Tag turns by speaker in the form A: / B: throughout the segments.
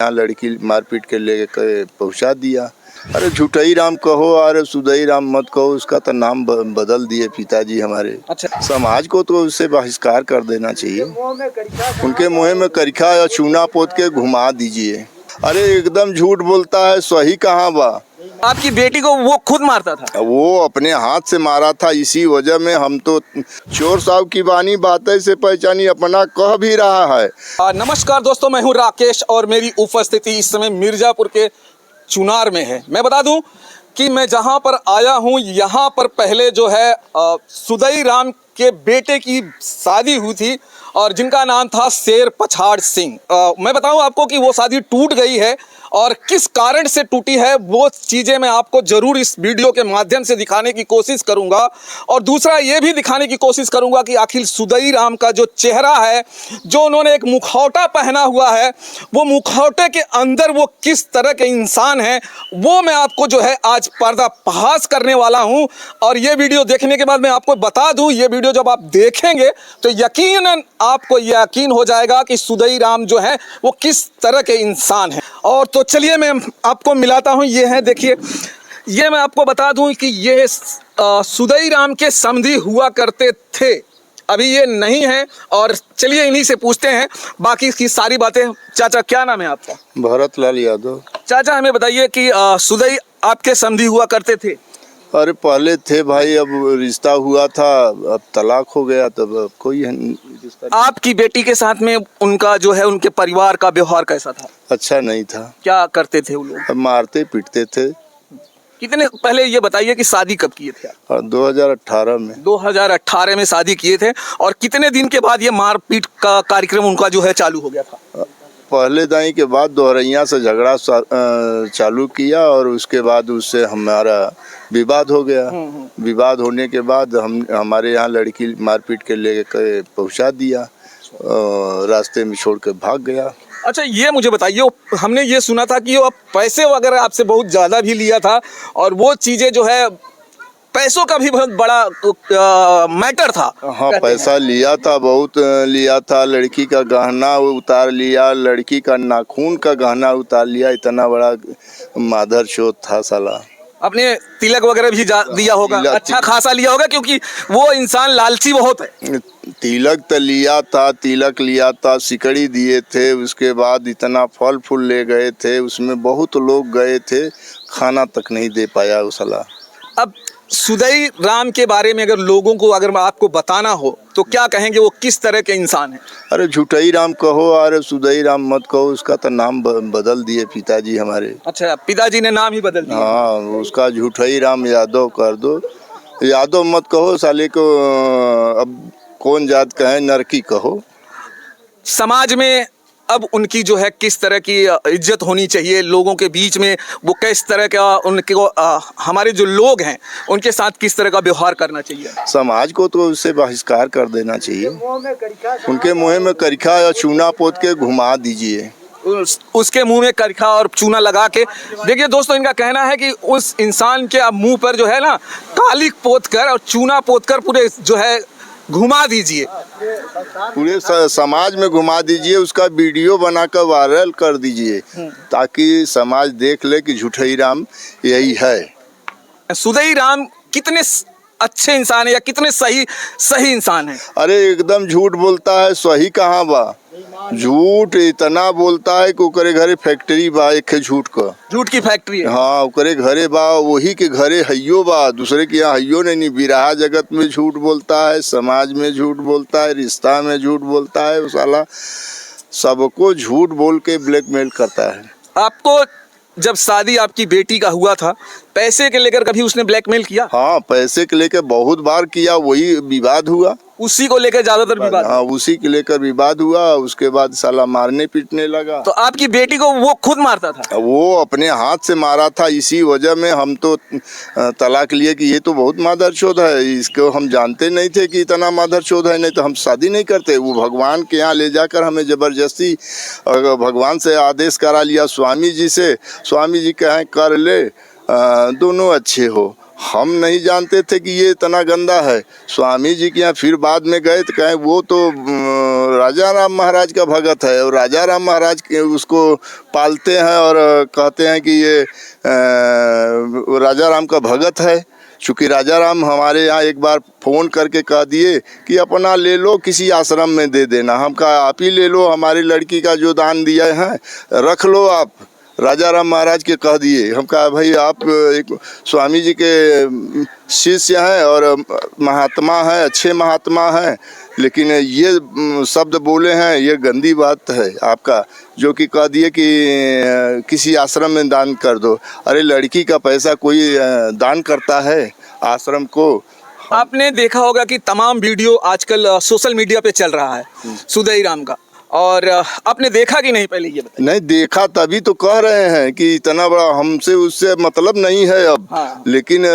A: यहाँ लड़की मारपीट के लेके पहुंचा दिया। अरे झूठई राम कहो, अरे सुदई राम मत कहो, उसका तो नाम बदल दिए पिताजी हमारे।
B: अच्छा,
A: समाज को तो उससे बहिष्कार कर देना चाहिए। उनके मुँह में करिखा या चूना पोत के घुमा दीजिए। अरे एकदम झूठ बोलता है, सही कहाँ बा।
B: आपकी बेटी को वो खुद मारता था?
A: वो अपने हाथ से मारा था। इसी वजह में हम तो चोर साहब की बानी बातें से पहचानी अपना कह भी रहा है।
B: नमस्कार दोस्तों, मैं हूं राकेश और मेरी उपस्थिति इस समय मिर्जापुर के चुनार में है। मैं बता दूं कि मैं जहां पर आया हूं, यहां पर पहले जो है सुदई राम के बेटे की शादी हुई थी और जिनका नाम था शेर पछाड़ सिंह। मैं बताऊं आपको कि वो शादी टूट गई है और किस कारण से टूटी है वो चीज़ें मैं आपको ज़रूर इस वीडियो के माध्यम से दिखाने की कोशिश करूंगा। और दूसरा ये भी दिखाने की कोशिश करूंगा कि आखिर सुदई राम का जो चेहरा है, जो उन्होंने एक मुखौटा पहना हुआ है, वो मुखौटे के अंदर वो किस तरह के इंसान हैं, वो मैं आपको जो है आज पर्दाफाश करने वाला हूं। और ये वीडियो देखने के बाद मैं आपको बता दूं, ये वीडियो जब आप देखेंगे तो यकीनन आपको यकीन हो जाएगा कि सुदई राम जो है वो किस तरह के इंसान हैं। और तो चलिए मैं आपको मिलाता हूं। ये है, देखिए, ये मैं आपको बता दूं कि ये सुदई राम के समधी हुआ करते थे, अभी ये नहीं है। और चलिए इन्हीं से पूछते हैं बाकी की सारी बातें। चाचा, क्या नाम है आपका?
A: भरत लाल यादव।
B: चाचा, हमें बताइए कि सुदई आपके समधी हुआ करते थे?
A: अरे पहले थे भाई, अब रिश्ता हुआ था, अब तलाक हो गया, तब अब कोई रिश्ता।
B: आपकी बेटी के साथ में उनका जो है, उनके परिवार का व्यवहार कैसा था?
A: अच्छा नहीं था।
B: क्या करते थे वो लोग?
A: अब मारते पीटते थे।
B: कितने पहले ये बताइए कि शादी कब किए थे आप?
A: और 2018 में।
B: 2018 में शादी किए थे। और कितने दिन के बाद ये मारपीट का कार्यक्रम उनका जो है चालू हो गया था?
A: पहले दाई के बाद दोहरैया से झगड़ा चालू किया और उसके बाद उससे हमारा विवाद हो गया। विवाद होने के बाद हमारे यहाँ लड़की मारपीट के लेके पहुंचा दिया, रास्ते में छोड़ के भाग गया।
B: अच्छा, ये मुझे बताइए, हमने ये सुना था कि वो पैसे वगैरह आपसे बहुत ज़्यादा भी लिया था और वो चीज़ें जो है, पैसों का भी बहुत बड़ा मैटर था।
A: हाँ, पैसा लिया था, बहुत लिया था। लड़की का गहना उतार लिया, लड़की का नाखून का गहना उतार लिया। इतना बड़ा माधर चौथ था साला।
B: अपने तिलक वगैरह भी दिया होगा, अच्छा खासा लिया होगा, क्योंकि वो इंसान लालची बहुत है।
A: तिलक तो लिया था, तिलक लिया था, सिकड़ी दिए थे, उसके बाद इतना फल फूल ले गए थे, उसमें बहुत लोग गए थे, खाना तक नहीं दे पाया वो साला।
B: अब सुदई राम के बारे में अगर लोगों को अगर आपको बताना हो तो क्या कहेंगे, वो किस तरह के इंसान हैं?
A: अरे झूठई राम कहो, अरे सुदई राम मत कहो, उसका तो नाम बदल दिए पिताजी हमारे।
B: अच्छा, पिताजी ने नाम ही बदल दिया?
A: हाँ, उसका झूठई राम यादव कर दो। यादव मत कहो, साले को अब कौन जात कहे, नरकी कहो।
B: समाज में अब उनकी जो है किस तरह की इज्जत होनी चाहिए लोगों के बीच में, वो किस तरह का उनके हमारे जो लोग हैं उनके साथ किस तरह का व्यवहार करना चाहिए?
A: समाज को तो उससे बहिष्कार कर देना चाहिए। उनके मुँह में करिखा या चूना पोत के घुमा दीजिए।
B: उसके मुंह में करिखा और चूना लगा के। देखिए दोस्तों, इनका कहना है कि उस इंसान के मुंह पर जो है ना, कालिक पोत कर और चूना पोत कर पूरे जो है घुमा दीजिए,
A: पूरे समाज में घुमा दीजिए। उसका वीडियो बनाकर वायरल कर दीजिए ताकि समाज देख ले कि झूठई राम यही है।
B: सुदई राम कितने अच्छे इंसान है या कितने सही इंसान है? अरे
A: एकदम झूठ बोलता है, सही कहाँ बा। झूठ इतना बोलता है कि ओकरे घरे फैक्ट्री बा, एक झूठ
B: की फैक्ट्री है।
A: हाँ, ओकरे घरे बा, वही के घरे हइयो बा, दूसरे के यहाँ हइयो नहीं। बिरहा जगत में झूठ बोलता है, समाज में झूठ बोलता है, रिश्ता में झूठ बोलता है। वो साला सबको झूठ बोल के ब्लैकमेल करता है।
B: आपको जब शादी आपकी बेटी का हुआ था, पैसे के लेकर कभी उसने ब्लैकमेल किया?
A: हाँ, पैसे के लेकर बहुत बार किया, वही विवाद हुआ।
B: उसी को लेकर ज्यादातर विवाद?
A: हाँ, उसी के लेकर विवाद हुआ। उसके बाद साला मारने पीटने लगा।
B: तो आपकी बेटी को वो खुद मारता था?
A: वो अपने हाथ से मारा था। इसी वजह में हम तो तलाक लिए कि ये तो बहुत मादरचोद है, इसको हम जानते नहीं थे कि इतना मादरचोद है, नहीं तो हम शादी नहीं करते। वो भगवान के यहाँ ले जाकर हमें जबरदस्ती भगवान से आदेश करा लिया, स्वामी जी से। स्वामी जी कहें कर ले, दोनों अच्छे हो। हम नहीं जानते थे कि ये इतना गंदा है। स्वामी जी के यहाँ फिर बाद में गए तो कहें वो तो राजा राम महाराज का भगत है और राजा राम महाराज के उसको पालते हैं और कहते हैं कि ये राजा राम का भगत है। चूँकि राजा राम हमारे यहाँ एक बार फ़ोन करके कह दिए कि अपना ले लो, किसी आश्रम में दे देना। हम कहा आप ही ले लो, हमारी लड़की का जो दान दिया है रख लो आप। राजा राम महाराज के कह दिए। हम कहा भाई आप एक स्वामी जी के शिष्य हैं और महात्मा हैं, अच्छे महात्मा हैं, लेकिन ये शब्द बोले हैं, ये गंदी बात है आपका, जो कि कह दिए कि किसी आश्रम में दान कर दो। अरे लड़की का पैसा कोई दान करता है आश्रम को?
B: आपने देखा होगा कि तमाम वीडियो आजकल सोशल मीडिया पे चल रहा है सुदई राम का, और आपने देखा कि नहीं पहले ये बताइए।
A: नहीं देखा, तभी तो कह रहे हैं कि इतना बड़ा हमसे उससे मतलब नहीं है अब।
B: हाँ।
A: लेकिन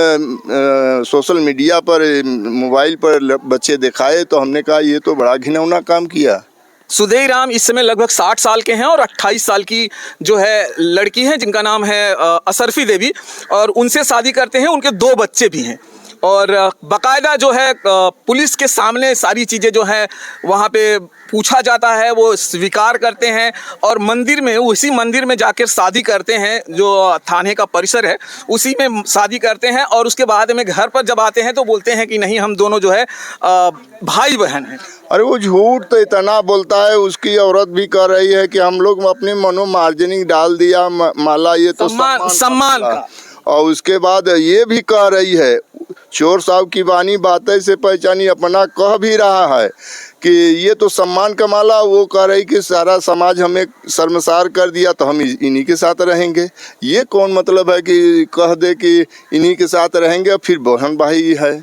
A: सोशल मीडिया पर मोबाइल पर बच्चे दिखाए तो हमने कहा ये तो बड़ा घिनौना काम किया।
B: सुदई राम इस समय लगभग 60 साल के हैं और 28 साल की जो है लड़की है जिनका नाम है असरफी देवी, और उनसे शादी करते हैं। उनके 2 बच्चे भी हैं और बाकायदा जो है पुलिस के सामने सारी चीज़ें जो हैं वहाँ पे पूछा जाता है, वो स्वीकार करते हैं और मंदिर में, उसी मंदिर में जाकर शादी करते हैं, जो थाने का परिसर है उसी में शादी करते हैं। और उसके बाद में घर पर जब आते हैं तो बोलते हैं कि नहीं हम दोनों जो है भाई बहन हैं।
A: अरे वो झूठ तो इतना बोलता है। उसकी औरत भी कह रही है कि हम लोग अपने मनोमार्जनी डाल दिया माला, ये तो
B: सम्मान का।
A: और उसके बाद ये भी कह रही है, चोर साहब की वाणी बातें से पहचानी, अपना कह भी रहा है कि ये तो सम्मान का माला। वो कह रही कि सारा समाज हमें शर्मसार कर दिया तो हम इन्हीं के साथ रहेंगे। ये कौन मतलब है कि कह दे कि इन्हीं के साथ रहेंगे, फिर बहन भाई है,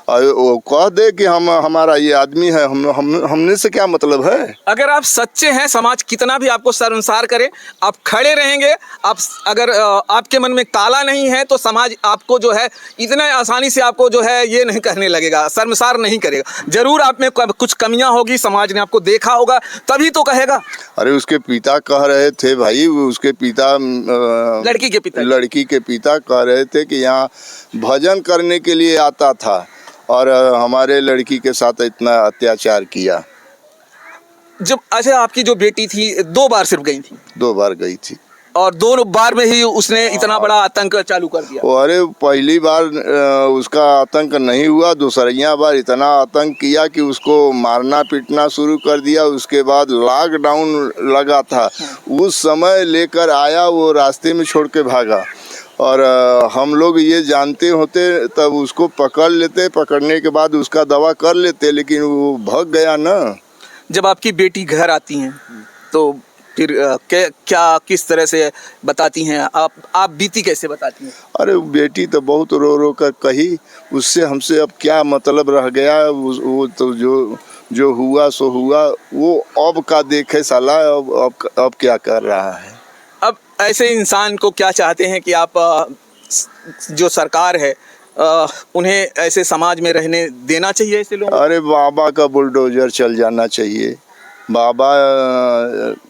A: और वो कह दे कि हम हमारा ये आदमी है, हमने से क्या मतलब है।
B: अगर आप सच्चे हैं, समाज कितना भी आपको शर्मसार करे, आप खड़े रहेंगे। आप अगर आपके मन में काला नहीं है तो समाज आपको जो है इतना आसानी से आपको जो है ये नहीं करने लगेगा, शर्मसार नहीं करेगा। जरूर आप में कुछ कमियां होगी, समाज ने आपको देखा होगा तभी तो कहेगा।
A: अरे उसके पिता कह रहे थे भाई, उसके पिता लड़की के पिता कह रहे थे कि यहाँ भजन करने के लिए आता था और हमारे लड़की के साथ इतना अत्याचार किया।
B: जब अच्छा आपकी जो बेटी थी 2 बार सिर्फ गई थी?
A: 2 बार गई थी
B: और 2 बार में ही उसने इतना बड़ा आतंक चालू कर दिया।
A: अरे पहली बार उसका आतंक नहीं हुआ, दूसरिया बार इतना आतंक किया कि उसको मारना पीटना शुरू कर दिया। उसके बाद लॉकडाउन लगा था, उस समय लेकर आया, वो रास्ते में छोड़ के भागा। और हम लोग ये जानते होते तब उसको पकड़ लेते, पकड़ने के बाद उसका दवा कर लेते, लेकिन वो भाग गया ना।
B: जब आपकी बेटी घर आती हैं तो फिर क्या किस तरह से बताती हैं आप बीती कैसे बताती हैं?
A: अरे बेटी तो बहुत रो रो कर कही, उससे हमसे अब क्या मतलब रह गया। वो तो जो हुआ सो हुआ, वो अब का देखे साला, अब क्या कर रहा है।
B: अब ऐसे इंसान को क्या चाहते हैं कि आप जो सरकार है उन्हें ऐसे समाज में रहने देना चाहिए ऐसे लोग?
A: अरे बाबा का बुलडोजर चल जाना चाहिए, बाबा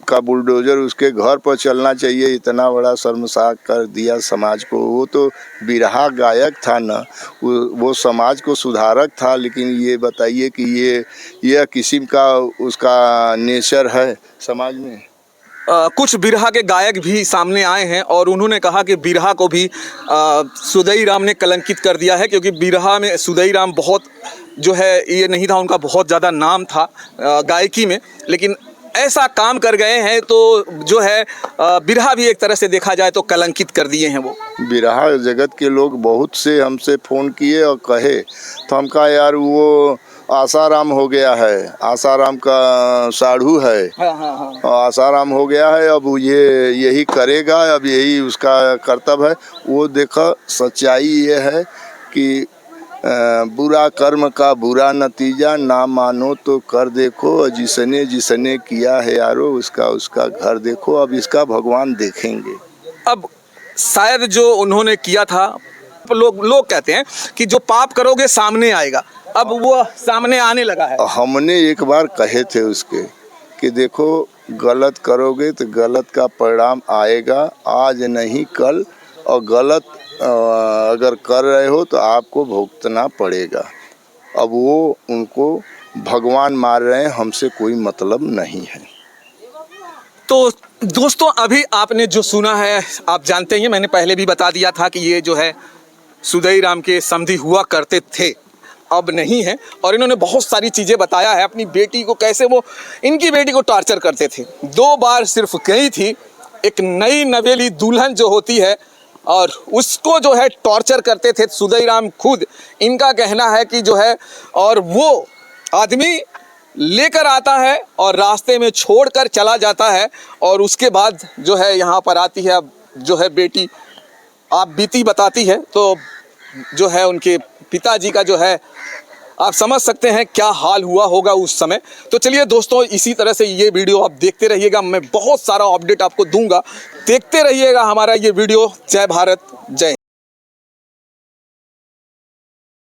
A: का बुलडोजर उसके घर पर चलना चाहिए। इतना बड़ा शर्मसार कर दिया समाज को। वो तो बिरहा गायक था ना, वो समाज को सुधारक था। लेकिन ये बताइए कि ये किस्म का उसका नेचर है समाज में।
B: कुछ बिरहा के गायक भी सामने आए हैं और उन्होंने कहा कि बिरहा को भी सुदई राम ने कलंकित कर दिया है, क्योंकि बिरहा में सुदई राम बहुत जो है ये नहीं था, उनका बहुत ज़्यादा नाम था गायकी में, लेकिन ऐसा काम कर गए हैं तो जो है बिरहा भी एक तरह से देखा जाए तो कलंकित कर दिए हैं। वो बिरहा
A: जगत के लोग बहुत से हमसे फ़ोन किए और कहे, तो हम कहा यार वो आसाराम हो गया है, आसाराम का साढ़ू है।
B: हाँ।
A: आसाराम हो गया है, अब ये यही करेगा, अब यही उसका कर्तव्य है। वो देखो सच्चाई ये है कि बुरा कर्म का बुरा नतीजा, ना मानो तो कर देखो, जिसने जिसने किया है यारो उसका घर देखो। अब इसका भगवान देखेंगे।
B: अब शायद जो उन्होंने किया था, लोग कहते हैं कि जो पाप करोगे सामने आएगा, अब वो सामने आने लगा है।
A: हमने एक बार कहे थे उसके कि देखो गलत करोगे तो गलत का परिणाम आएगा, आज नहीं कल, और गलत अगर कर रहे हो तो आपको भुगतना पड़ेगा। अब वो उनको भगवान मार रहे हैं, हमसे कोई मतलब नहीं है।
B: तो दोस्तों अभी आपने जो सुना है, आप जानते हैं, मैंने पहले भी बता दिया था कि ये जो है सुदई राम के समधी हुआ करते थे, अब नहीं है। और इन्होंने बहुत सारी चीज़ें बताया है, अपनी बेटी को कैसे वो इनकी बेटी को टॉर्चर करते थे। 2 बार सिर्फ गई थी, एक नई नवेली दुल्हन जो होती है और उसको जो है टॉर्चर करते थे सुदई राम खुद। इनका कहना है कि जो है, और वो आदमी लेकर आता है और रास्ते में छोड़कर चला जाता है, और उसके बाद जो है यहाँ पर आती है अब जो है बेटी, आप बीती बताती है। तो जो है उनके पिताजी का जो है, आप समझ सकते हैं क्या हाल हुआ होगा उस समय। तो चलिए दोस्तों, इसी तरह से ये वीडियो आप देखते रहिएगा, मैं बहुत सारा अपडेट आपको दूंगा, देखते रहिएगा हमारा ये वीडियो। जय भारत, जय हिंद।